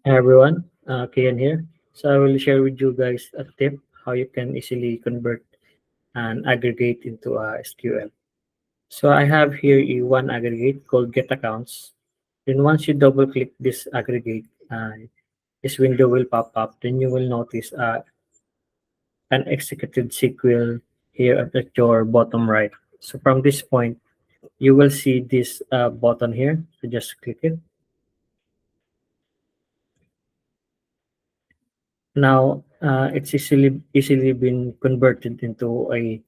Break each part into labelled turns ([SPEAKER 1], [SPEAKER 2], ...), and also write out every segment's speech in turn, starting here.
[SPEAKER 1] Hi everyone, Kian here. So I will share with you guys a tip how you can easily convert an aggregate into a SQL. So I have here one aggregate called get accounts. Then once you double click this aggregate, this window will pop up. Then you will notice an executed SQL here at your bottom right. So from this point, you will see this button here. So just click it. Now it's easily been converted into a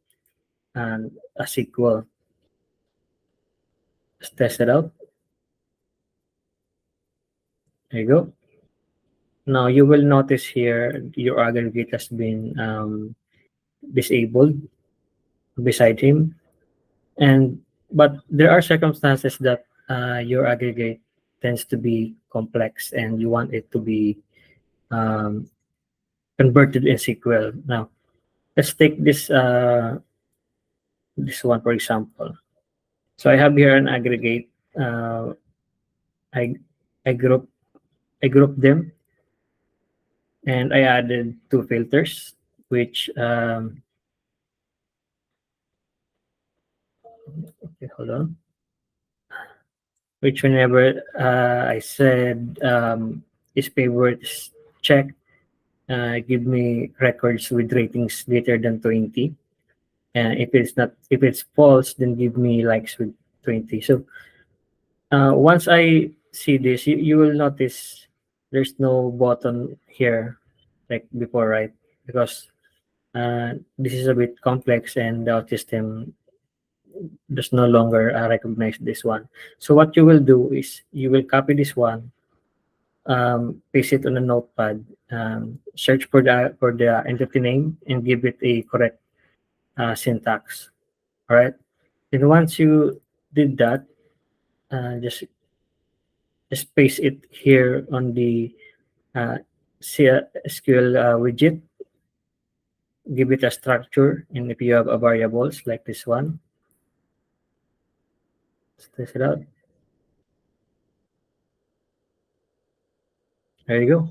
[SPEAKER 1] SQL. Let's test it out. There you go. Now you will notice here your aggregate has been disabled beside him, and but there are circumstances that your aggregate tends to be complex and you want it to be um, converted in SQL. Now let's take this one for example. So I have here an aggregate. I I group I group them and I added two filters, which okay, hold on. Which whenever I said is favorite is check, give me records with ratings greater than 20. And if it's false, then give me likes with 20. So once I see this, you will notice there's no button here like before, right? Because this is a bit complex and the system does no longer recognize this one. So what you will do is you will copy this one, paste it on a notepad, search for the entity name, and give it a correct syntax. All right. And once you did that, uh, just just paste it here on the uh, SQL widget. Give it a structure, and if you have a variables like this one, let's test it out. There you go.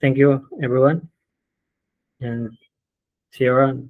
[SPEAKER 1] Thank you, everyone, and see you around.